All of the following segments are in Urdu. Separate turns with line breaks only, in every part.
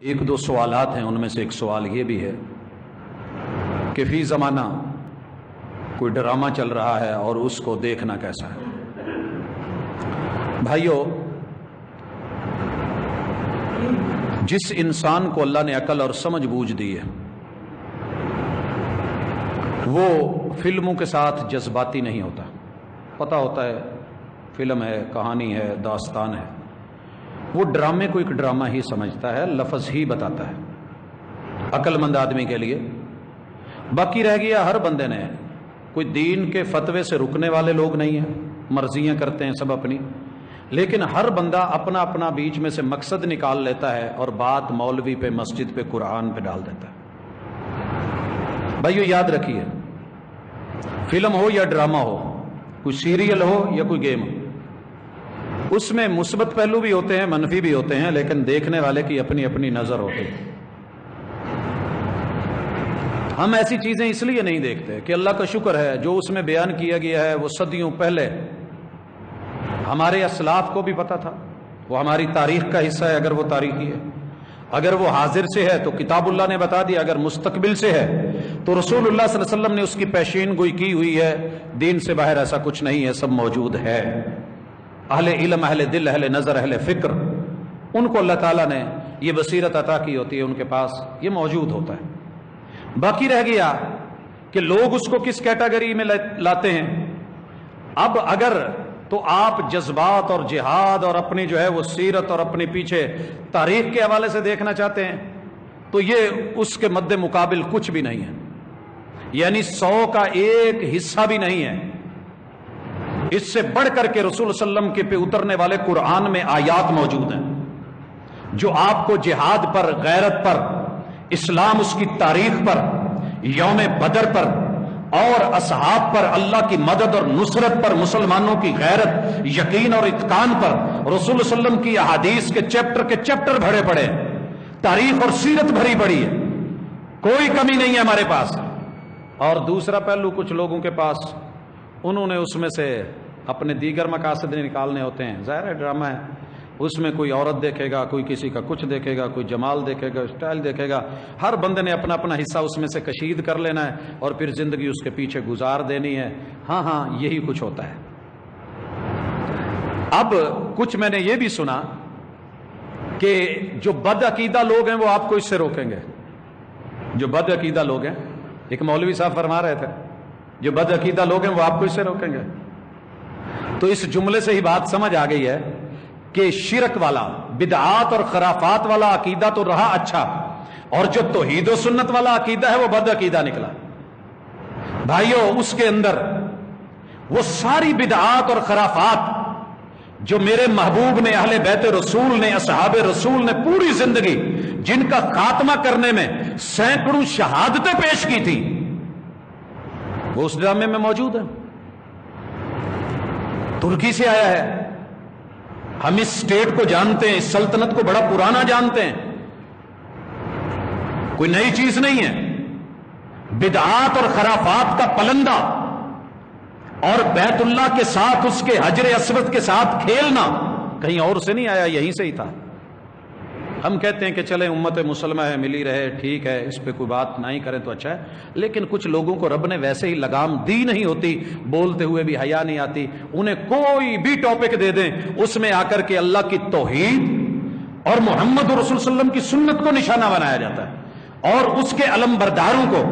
ایک دو سوالات ہیں، ان میں سے ایک سوال یہ بھی ہے کہ فی زمانہ کوئی ڈرامہ چل رہا ہے اور اس کو دیکھنا کیسا ہے؟ بھائیو، جس انسان کو اللہ نے عقل اور سمجھ بوجھ دی ہے وہ فلموں کے ساتھ جذباتی نہیں ہوتا۔ پتہ ہوتا ہے فلم ہے، کہانی ہے، داستان ہے، وہ ڈرامے کو ایک ڈرامہ ہی سمجھتا ہے، لفظ ہی بتاتا ہے عقل مند آدمی کے لیے۔ باقی رہ گیا ہر بندے نے، کوئی دین کے فتوے سے رکنے والے لوگ نہیں ہیں، مرضیاں کرتے ہیں سب اپنی، لیکن ہر بندہ اپنا اپنا بیچ میں سے مقصد نکال لیتا ہے اور بات مولوی پہ، مسجد پہ، قرآن پہ ڈال دیتا ہے۔ بھائیو یاد رکھیے، فلم ہو یا ڈرامہ ہو، کوئی سیریل ہو یا کوئی گیم ہو، اس میں مثبت پہلو بھی ہوتے ہیں، منفی بھی ہوتے ہیں، لیکن دیکھنے والے کی اپنی اپنی نظر ہوتی ہے۔ ہم ایسی چیزیں اس لیے نہیں دیکھتے کہ اللہ کا شکر ہے جو اس میں بیان کیا گیا ہے وہ صدیوں پہلے ہمارے اسلاف کو بھی پتا تھا، وہ ہماری تاریخ کا حصہ ہے۔ اگر وہ تاریخی ہے، اگر وہ حاضر سے ہے تو کتاب اللہ نے بتا دیا، اگر مستقبل سے ہے تو رسول اللہ صلی اللہ علیہ وسلم نے اس کی پیشین گوئی کی ہوئی ہے۔ دین سے باہر ایسا کچھ نہیں ہے، سب موجود ہے۔ اہل علم، اہل دل، اہل نظر، اہل فکر، ان کو اللہ تعالیٰ نے یہ بصیرت عطا کی ہوتی ہے، ان کے پاس یہ موجود ہوتا ہے۔ باقی رہ گیا کہ لوگ اس کو کس کیٹیگری میں لاتے ہیں۔ اب اگر تو آپ جذبات اور جہاد اور اپنی جو ہے وہ سیرت اور اپنے پیچھے تاریخ کے حوالے سے دیکھنا چاہتے ہیں تو یہ اس کے مد مقابل کچھ بھی نہیں ہے، یعنی 100 کا ایک حصہ بھی نہیں ہے۔ اس سے بڑھ کر کے رسول صلی اللہ علیہ وسلم کے پہ اترنے والے قرآن میں آیات موجود ہیں جو آپ کو جہاد پر، غیرت پر، اسلام اس کی تاریخ پر، یوم بدر پر اور اصحاب پر، اللہ کی مدد اور نصرت پر، مسلمانوں کی غیرت، یقین اور اتقان پر رسول صلی اللہ علیہ وسلم کی احادیث کے چیپٹر بھرے پڑے ہیں، تاریخ اور سیرت بھری پڑی ہے، کوئی کمی نہیں ہے ہمارے پاس۔ اور دوسرا پہلو کچھ لوگوں کے پاس، انہوں نے اس میں سے اپنے دیگر مقاصد نکالنے ہوتے ہیں۔ ظاہر ہے ڈرامہ ہے، اس میں کوئی عورت دیکھے گا، کوئی کسی کا کچھ دیکھے گا، کوئی جمال دیکھے گا، اسٹائل دیکھے گا، ہر بندے نے اپنا اپنا حصہ اس میں سے کشید کر لینا ہے اور پھر زندگی اس کے پیچھے گزار دینی ہے۔ ہاں یہی کچھ ہوتا ہے۔ اب کچھ میں نے یہ بھی سنا کہ جو بد عقیدہ لوگ ہیں وہ آپ کو اس سے روکیں گے۔ جو بد عقیدہ لوگ ہیں، ایک مولوی صاحب فرما رہے تھے، جو بد عقیدہ لوگ ہیں وہ آپ کو اس سے روکیں گے۔ تو اس جملے سے ہی بات سمجھ آ گئی ہے کہ شرک والا، بدعات اور خرافات والا عقیدہ تو رہا اچھا، اور جو توحید و سنت والا عقیدہ ہے وہ بد عقیدہ نکلا۔ بھائیو، اس کے اندر وہ ساری بدعات اور خرافات جو میرے محبوب نے، اہل بیت رسول نے، اصحاب رسول نے پوری زندگی جن کا خاتمہ کرنے میں سینکڑوں شہادتیں پیش کی تھی، وہ اس ڈرامے میں موجود ہے۔ ترکی سے آیا ہے، ہم اس اسٹیٹ کو جانتے ہیں، اس سلطنت کو بڑا پرانا جانتے ہیں، کوئی نئی چیز نہیں ہے۔ بدعات اور خرافات کا پلندہ اور بیت اللہ کے ساتھ، اس کے حجر اسود کے ساتھ کھیلنا کہیں اور سے نہیں آیا، یہیں سے ہی تھا۔ ہم کہتے ہیں کہ چلیں امت مسلمہ ہے، ملی رہے، ٹھیک ہے، اس پہ کوئی بات نہیں کریں تو اچھا ہے، لیکن کچھ لوگوں کو رب نے ویسے ہی لگام دی نہیں ہوتی، بولتے ہوئے بھی حیا نہیں آتی، انہیں کوئی بھی ٹاپک دے دیں اس میں آ کر کے اللہ کی توحید اور محمد رسول صلی اللہ علیہ وسلم کی سنت کو نشانہ بنایا جاتا ہے، اور اس کے علم برداروں کو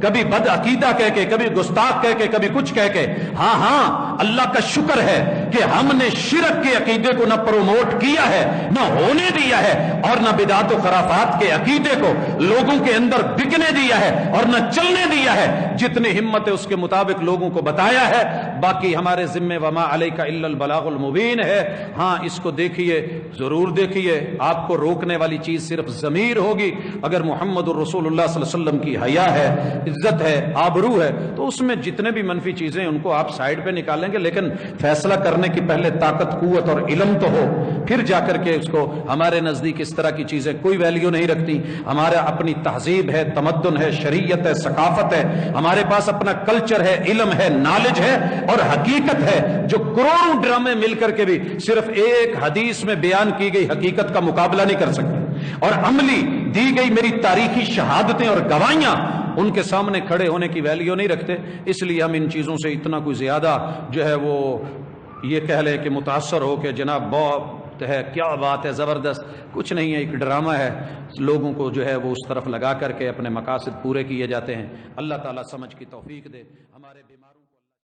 کبھی بد عقیدہ کہہ کے، کبھی گستاخ کہہ کے، کبھی کچھ کہہ کے۔ ہاں اللہ کا شکر ہے کہ ہم نے شرک کے عقیدے کو نہ پروموٹ کیا ہے، نہ ہونے دیا ہے، اور نہ بدعات و خرافات کے عقیدے کو لوگوں کے اندر بکنے دیا ہے اور نہ چلنے دیا ہے۔ جتنی ہمت ہے اس کے مطابق لوگوں کو بتایا ہے، باقی ہمارے ذمہ وما علیک الا البلاغ المبین ہے۔ ہاں اس کو دیکھیے، ضرور دیکھیے، آپ کو روکنے والی چیز صرف ضمیر ہوگی۔ اگر محمد الرسول اللہ صلی اللہ علیہ وسلم کی حیا ہے، عزت ہے، آبرو ہے، تو اس میں جتنے بھی منفی چیزیں ان کو آپ سائڈ پہ نکالیں گے، لیکن فیصلہ کرنے کی پہلے طاقت، قوت اور علم تو ہو، پھر جا کر کے اس کو۔ ہمارے نزدیک اس طرح کی چیزیں کوئی ویلیو نہیں رکھتی۔ ہمارا اپنی تہذیب ہے، تمدن ہے، شریعت ہے، ثقافت ہے، ہمارے پاس اپنا کلچر ہے، علم ہے، نالج ہے اور حقیقت ہے، جو کروڑوں ڈرامے مل کر کے بھی صرف ایک حدیث میں بیان کی گئی حقیقت کا مقابلہ نہیں کر سکتے۔ اور عملی دی گئی میری تاریخی شہادتیں اور گواہیاں ان کے سامنے کھڑے ہونے کی ویلیو نہیں رکھتے. اس لیے ہم ان چیزوں سے اتنا کوئی زیادہ جو ہے وہ یہ کہہ لیں کہ متاثر ہو کہ جناب بہت ہے، کیا بات ہے، زبردست. کچھ نہیں ہے، ایک ڈرامہ ہے، لوگوں کو جو ہے وہ اس طرف لگا کر کے اپنے مقاصد پورے کیے جاتے ہیں. اللہ تعالیٰ سمجھ کی توفیق دے. ہمارے بیماروں